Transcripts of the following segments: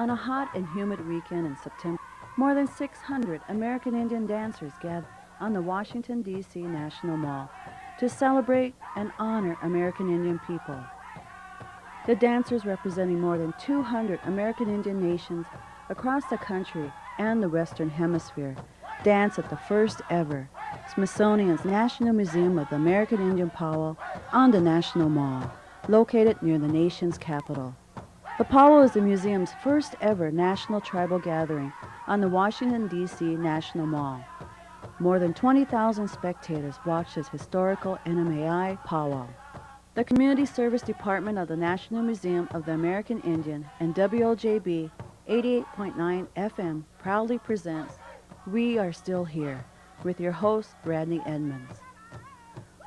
On a hot and humid weekend in September, more than 600 American Indian dancers gathered on the Washington, D.C. National Mall to celebrate and honor American Indian people. The dancers, representing more than 200 American Indian nations across the country and the Western Hemisphere, danced at the first ever Smithsonian's National Museum of the American Indian Powwow on the National Mall, located near the nation's capital. The powwow is the museum's first ever national tribal gathering on the Washington, D.C. National Mall. More than 20,000 spectators watched this historical NMAI powwow. The Community Service Department of the National Museum of the American Indian and WOJB 88.9 FM proudly presents We Are Still Here with your host, Bradley Edmonds.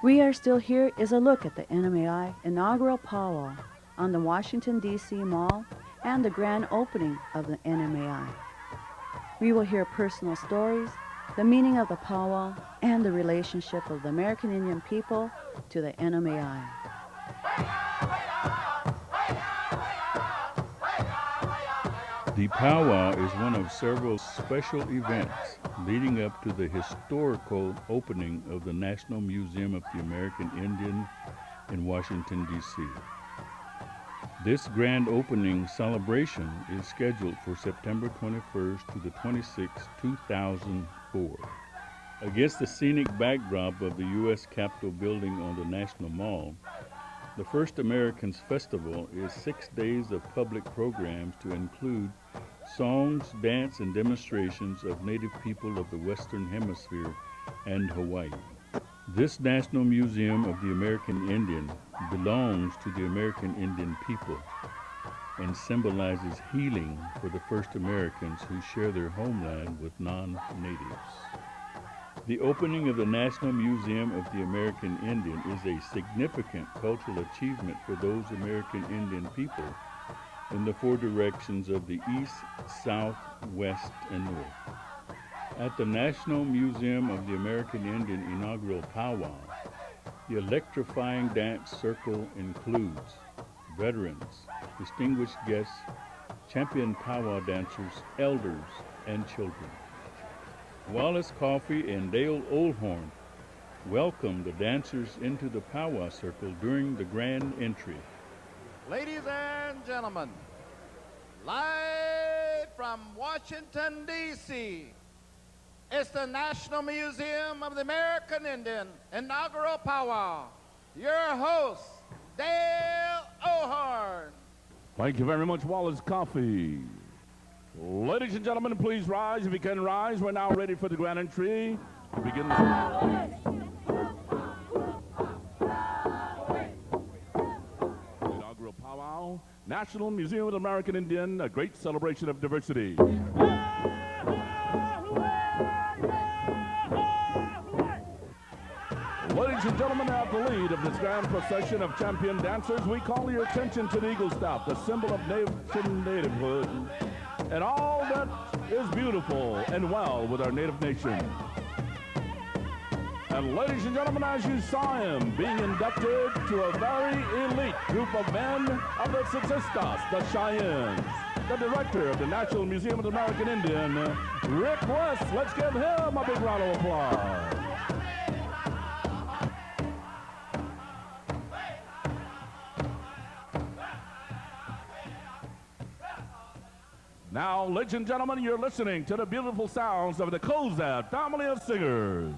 We Are Still Here is a look at the NMAI inaugural powwow on the Washington, D.C. Mall and the grand opening of the NMAI. We will hear personal stories, the meaning of the powwow, and the relationship of the American Indian people to the NMAI. The powwow is one of several special events leading up to the historical opening of the National Museum of the American Indian in Washington, D.C. This grand opening celebration is scheduled for September 21st to the 26th, 2004. Against the scenic backdrop of the U.S. Capitol building on the National Mall, the First Americans Festival is 6 days of public programs to include songs, dance, and demonstrations of Native people of the Western Hemisphere and Hawaii. This National Museum of the American Indian belongs to the American Indian people and symbolizes healing for the first Americans who share their homeland with non-natives. The opening of the National Museum of the American Indian is a significant cultural achievement for those American Indian people in the 4 directions of the East, South, West, and North. At the National Museum of the American Indian inaugural powwow, the electrifying dance circle includes veterans, distinguished guests, champion powwow dancers, elders, and children. Wallace Coffey and Dale Oldhorn welcome the dancers into the powwow circle during the grand entry. Ladies and gentlemen, live from Washington, D.C., it's the National Museum of the American Indian inaugural powwow. Your host, Dale Oldhorn. Thank you very much, Wallace Coffey. Ladies and gentlemen, please rise if you can rise. We're now ready for the grand entry to begin. Inaugural powwow, National Museum of the American Indian, a great celebration of diversity. Ladies and gentlemen, at the lead of this grand procession of champion dancers, we call your attention to the Eagle Staff, the symbol of nativehood, and all that is beautiful and well with our native nation. And ladies and gentlemen, as you saw him being inducted to a very elite group of men of the Tsitsistas, the Cheyennes, the director of the National Museum of the American Indian, Rick West. Let's give him a big round of applause. Now, ladies and gentlemen, you're listening to the beautiful sounds of the Kozad family of singers.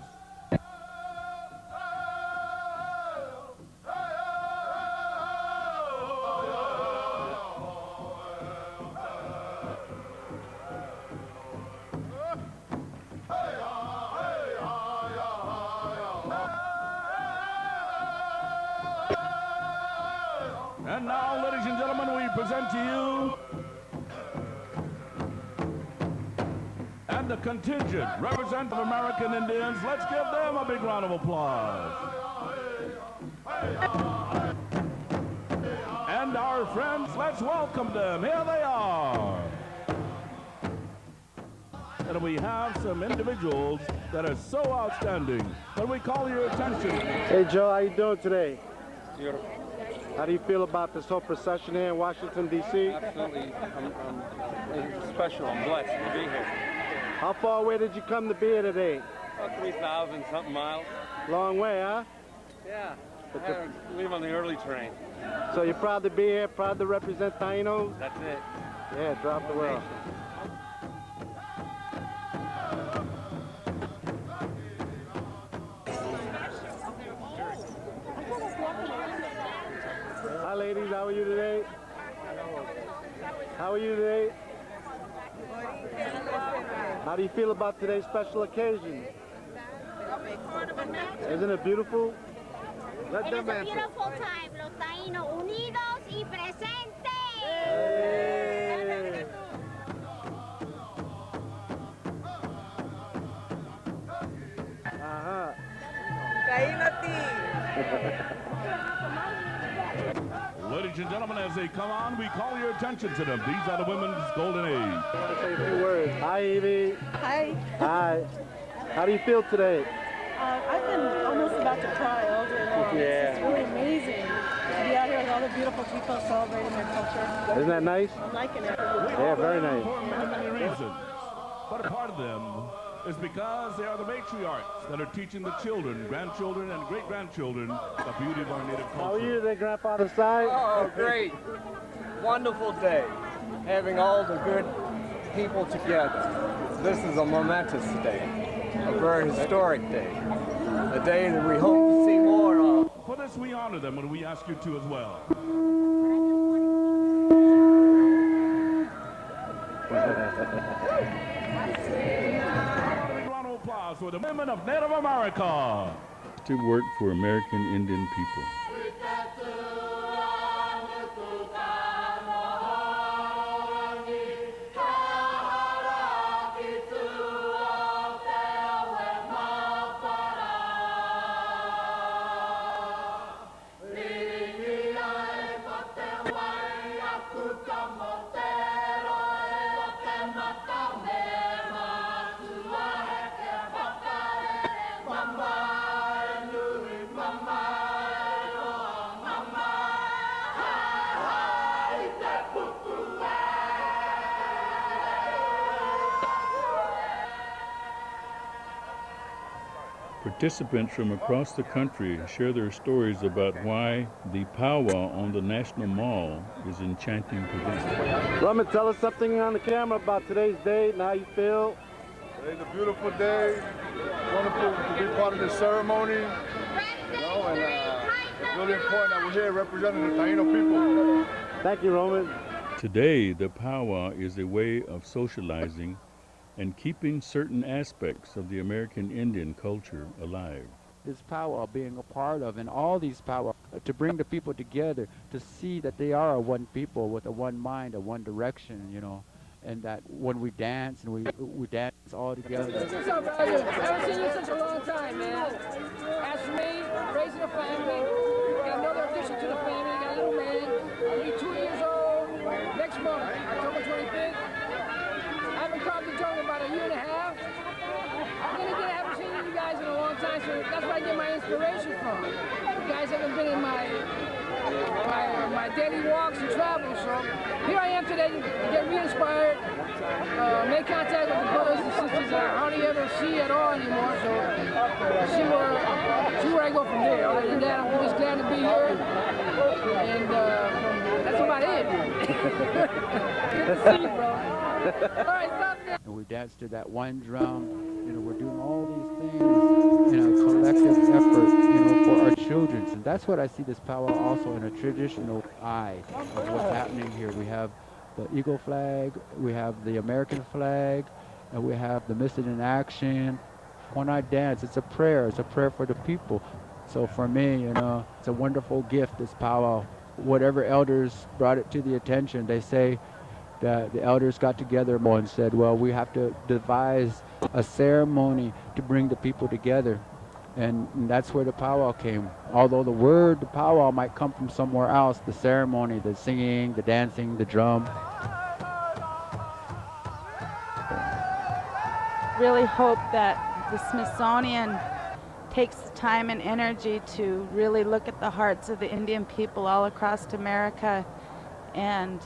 And now, ladies and gentlemen, we present to you the contingent representative of American Indians. Let's give them a big round of applause. And our friends, let's welcome them. Here they are. And we have some individuals that are so outstanding that we call your attention. Hey Joe, how you doing today? How do you feel about this whole procession here in Washington, D.C.? Absolutely. It's special. I'm blessed to be here. How far away did you come to be here today? About 3,000 something miles. Long way, huh? Yeah. I had to leave on the early train. So you're proud to be here, proud to represent Tainos? That's it. Yeah, drop the world. Hi ladies, how are you today? How are you today? How do you feel about today's special occasion? Isn't it beautiful? Let It them is a answer. beautiful time. Los taínos unidos y presentes. Hey. Ajá. Ladies and gentlemen, as they come on, we call your attention to them. These are the women's golden age. I want to say a few words. Hi, Evie. Hi. Hi. How do you feel today? I've been almost about to cry all day long. Yeah. It's really amazing to be out here with all the beautiful people celebrating their culture. Isn't that nice? I'm liking it. Yeah, very nice. For many, many reasons. But a part of them is because they are the matriarchs that are teaching the children, grandchildren, and great-grandchildren the beauty of our native culture. How are you today, Grandfather's side? Oh, great. Wonderful day. Having all the good people together. This is a momentous day. A very historic day. A day that we hope to see more of. For this, we honor them, and we ask you to as well. Round of applause for the women of Native America. To work for American Indian people. Participants from across the country share their stories about why the powwow on the National Mall is enchanting to them. Roman, tell us something on the camera about today's date and how you feel. Today's a beautiful day. Wonderful to be part of this ceremony. And it's really important that we're here representing the Taino people. Thank you, Roman. Today, the powwow is a way of socializing and keeping certain aspects of the American Indian culture alive. This powwow being a part of, and all these powwow, to bring the people together, to see that they are a one people with a one mind, a one direction, you know, and that when we dance, and we dance all together. What's up, brother? I haven't seen you in such a long time, man. As for me, raising a family, got another addition to the family, got a little man, I'll be 2 years old next month, October 25th. I haven't caught the jungle about a year and a half. Then again, I haven't seen you guys in a long time, so that's where I get my inspiration from. You guys haven't been in my daily walks and travels, so here I am today to get re-inspired, make contact with the brothers and sisters that I hardly ever see at all anymore, so see where I go from there. Other than that, I'm just glad to be here, and that's about it. Good to see you, bro. All right, stop there. And we dance to that one drum, you know, we're doing all these things in a collective effort, you know, for our children. And that's what I see this powwow also in a traditional eye of what's happening here. We have the eagle flag, we have the American flag, and we have the Missing in Action. When I dance, it's a prayer for the people. So for me, you know, it's a wonderful gift, this powwow. Whatever elders brought it to the attention, they say that the elders got together and said, well, we have to devise a ceremony to bring the people together. And that's where the powwow came. Although the word, the powwow, might come from somewhere else, the ceremony, the singing, the dancing, the drum. Really hope that the Smithsonian takes the time and energy to really look at the hearts of the Indian people all across America and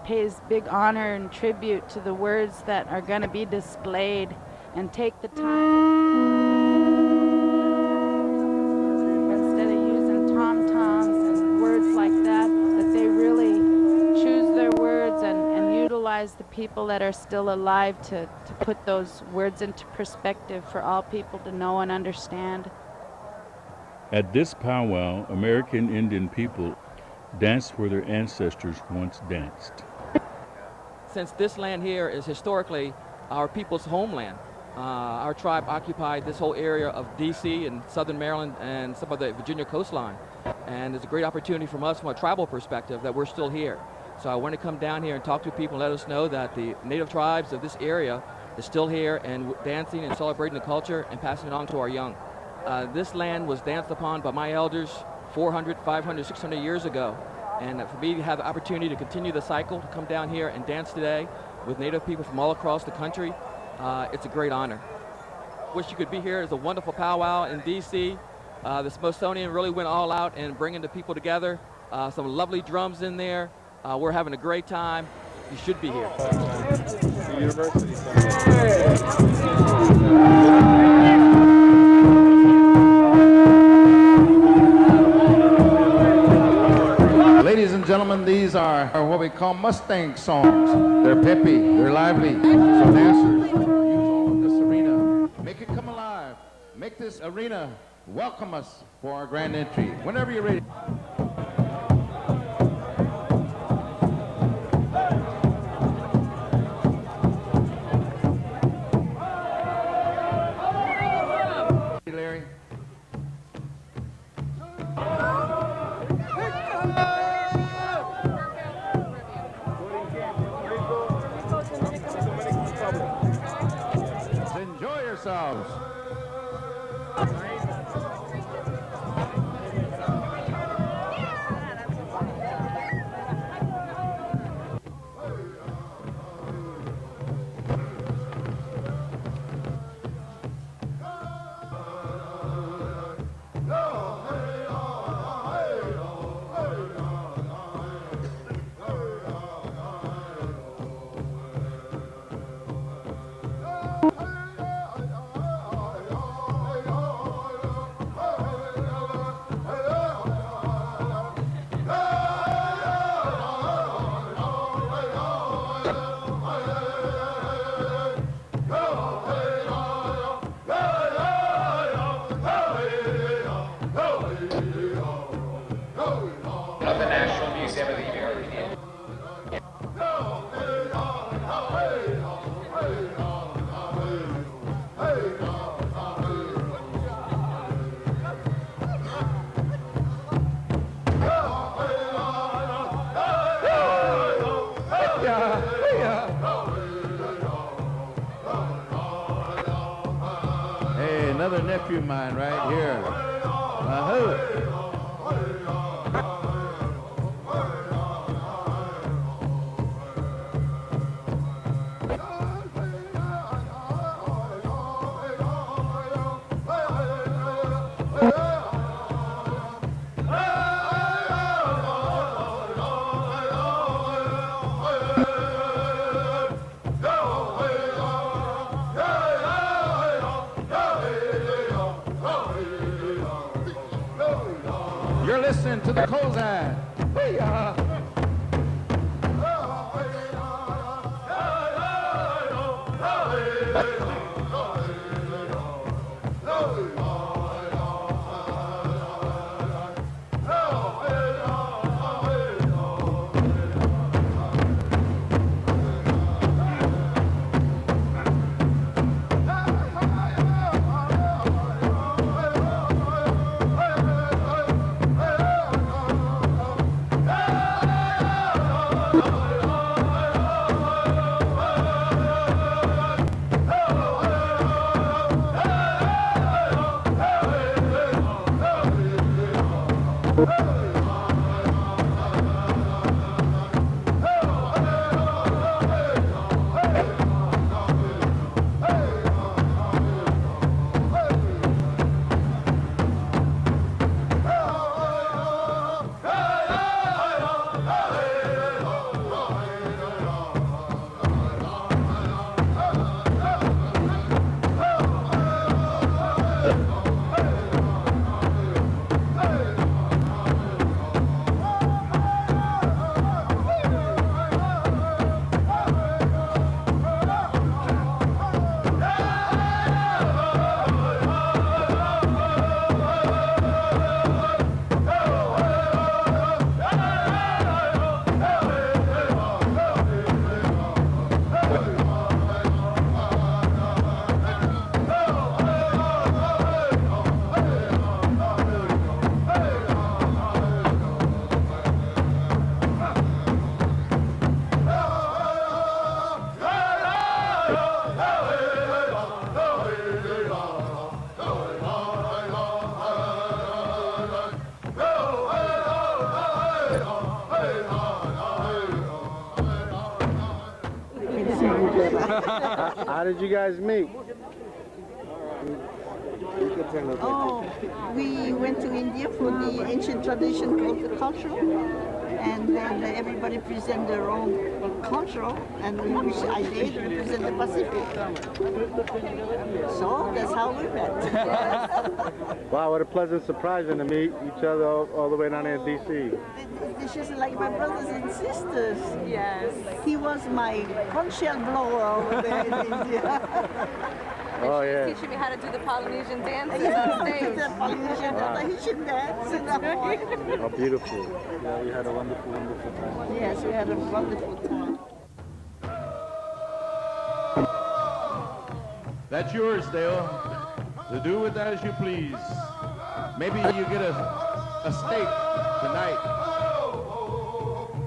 pays big honor and tribute to the words that are going to be displayed, and take the time instead of using tom-toms and words like that, that they really choose their words and utilize the people that are still alive to put those words into perspective for all people to know and understand. At this powwow, American Indian people dance where their ancestors once danced. Since this land here is historically our people's homeland, our tribe occupied this whole area of D.C. and southern Maryland and some of the Virginia coastline. And it's a great opportunity from us from a tribal perspective that we're still here. So I want to come down here and talk to people and let us know that the native tribes of this area is still here and dancing and celebrating the culture and passing it on to our young. This land was danced upon by my elders 400, 500, 600 years ago. And for me to have the opportunity to continue the cycle, to come down here and dance today with Native people from all across the country, it's a great honor. Wish you could be here. It's a wonderful powwow in D.C. The Smithsonian really went all out in bringing the people together. Some lovely drums in there. We're having a great time. You should be here. The university. Ladies and gentlemen, these are what we call Mustang songs. They're peppy, they're lively. So dancers, use all of this arena. Make it come alive. Make this arena welcome us for our grand entry. Whenever you're ready. Larry. Enjoy yourselves. Of the National Museum of the American Indian. Hey, another nephew of mine right here. You're listening to the Kozad. How did you guys meet? Oh, we went to India for the ancient tradition called cultural, and then everybody present their own cultural, and which I did represent the Pacific. So that's how we met. Wow, what a pleasant surprise and to meet each other all the way down there in D.C. This is like my brothers and sisters. Yes. He was my conch shell blower over there in India. Oh, yeah. Teaching me how to do the Polynesian dances Yeah, on stage. the Polynesian Tahitian dance and the whole. How beautiful. Yeah, we had a wonderful, wonderful time. Yes, we had a wonderful time. That's yours, Dale. To do with that as you please. Maybe you get a steak tonight.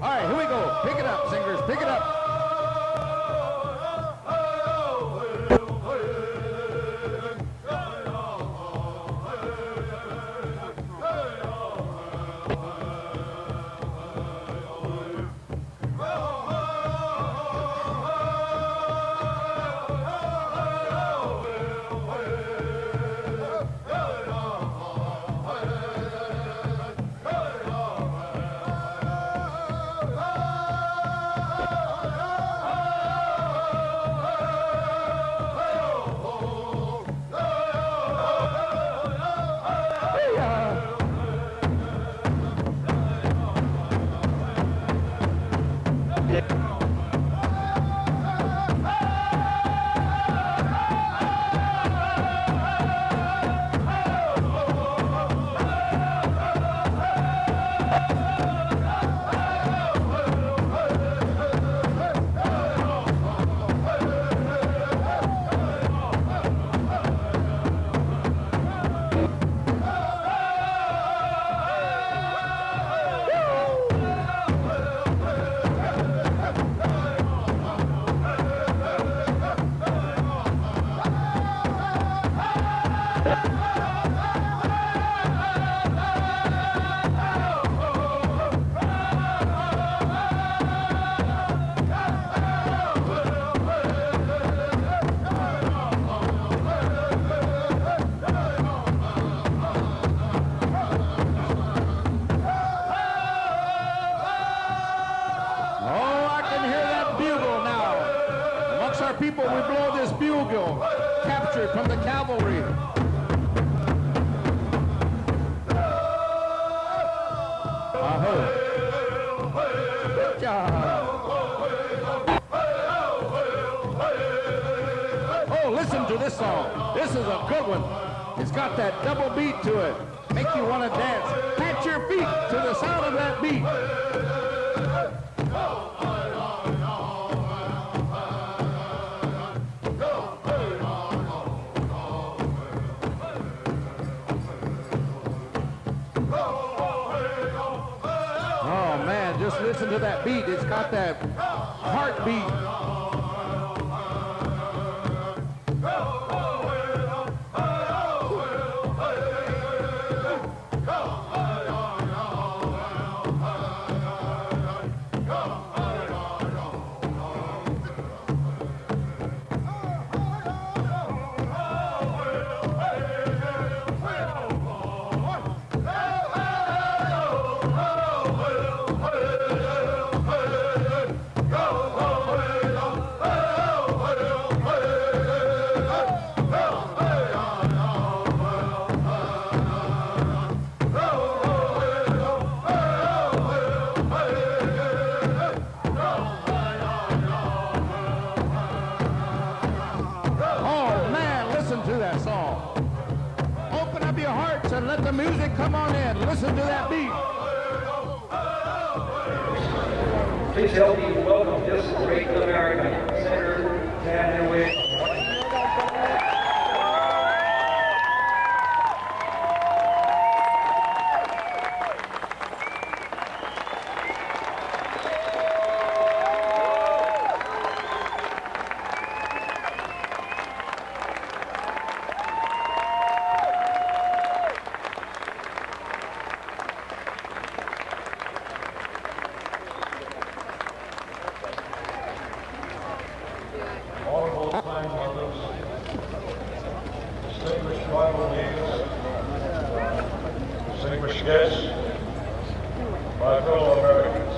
All right, here we go. Pick it up, singers. Pick it up. People, we blow this bugle, captured from the cavalry. Good job. Oh, listen to this song. This is a good one. It's got that double beat to it. Make you want to dance. Pat your feet to the sound of that beat. Oh man, just listen to that beat. It's got that heartbeat. And let the music come on in. Listen to that beat. Please help me welcome this great American, Senator Tad Henwick. tribal leaders, distinguished guests, my fellow Americans.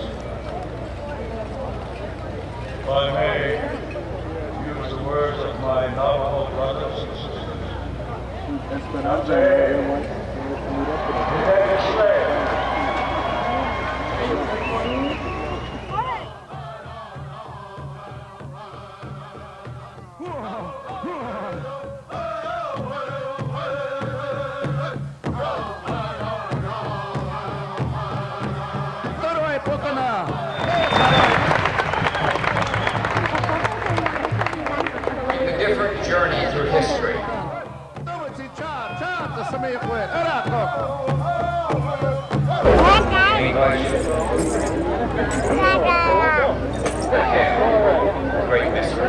If I may use the words of my Navajo brothers and sisters, The different journey through history. Great mystery.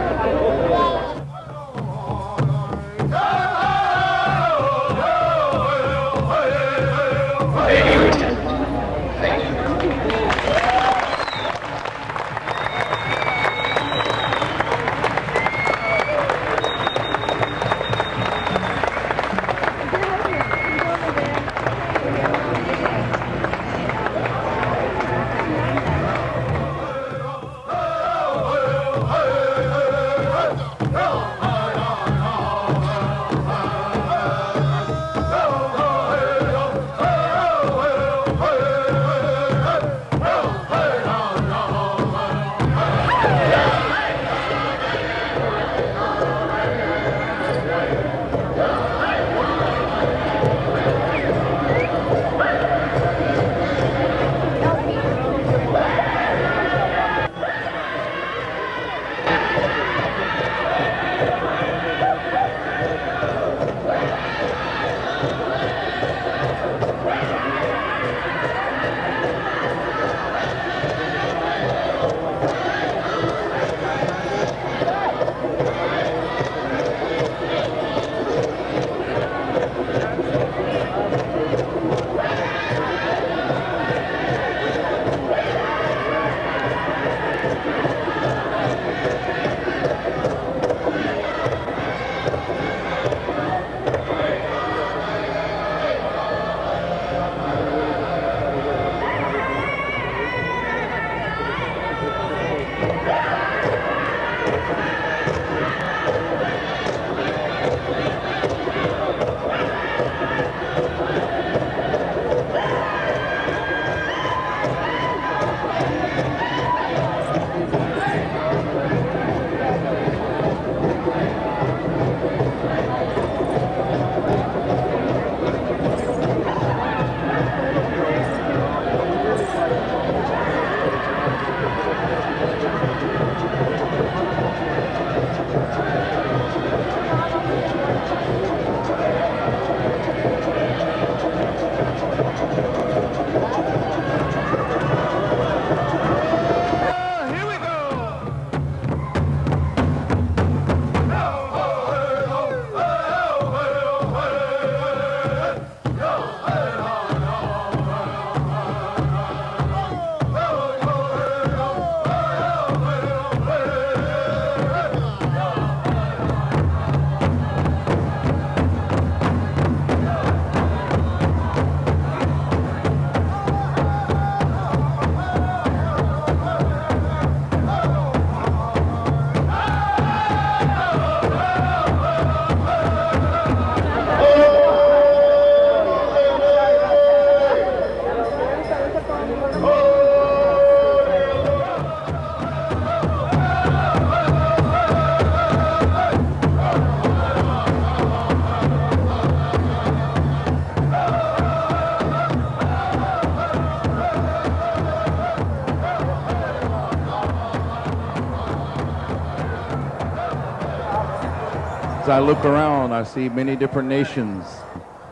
As I look around, I see many different nations.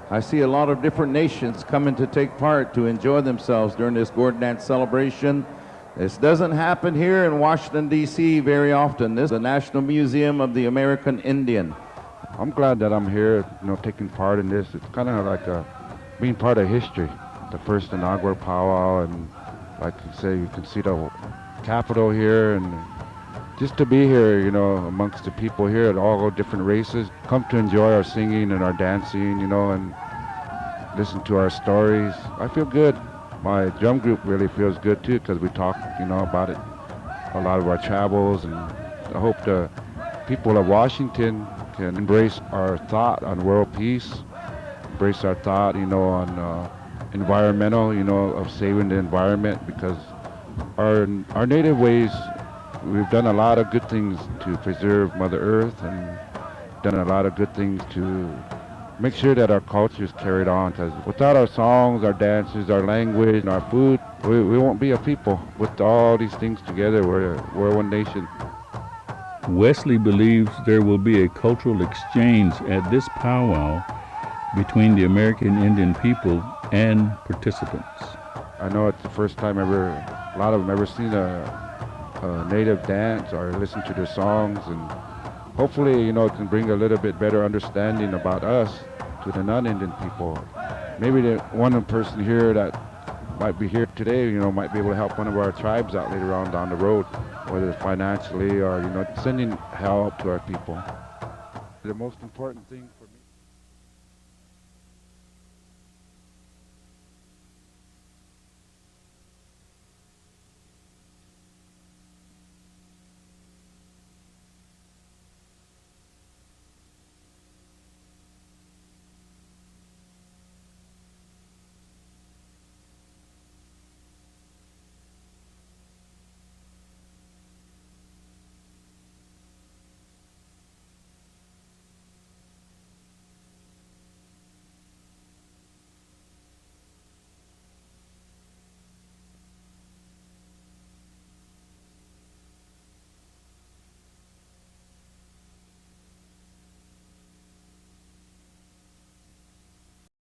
I see a lot of different nations coming to take part, to enjoy themselves during this Gordon Dance celebration. This doesn't happen here in Washington, D.C. very often. This is the National Museum of the American Indian. I'm glad that I'm here, taking part in this. It's kind of like being part of history. The first inaugural powwow, and like you say, you can see the Capitol here, and just to be here, you know, amongst the people here at all different races, come to enjoy our singing and our dancing, you know, and listen to our stories. I feel good. My drum group really feels good too, because we talk, you know, about it, a lot of our travels, and I hope the people of Washington can embrace our thought on world peace, embrace our thought, you know, on environmental, you know, of saving the environment, because our native ways, we've done a lot of good things to preserve Mother Earth and done a lot of good things to make sure that our culture is carried on, because without our songs, our dances, our language, and our food, we won't be a people. With all these things together, we're one nation. Wesley believes there will be a cultural exchange at this powwow between the American Indian people and participants. I know it's the first time ever, a lot of them ever seen a native dance or listen to their songs, and hopefully, you know, it can bring a little bit better understanding about us to the non-Indian people. Maybe the one person here that might be here today, you know, might be able to help one of our tribes out later on down the road, whether it's financially or, you know, sending help to our people. The most important thing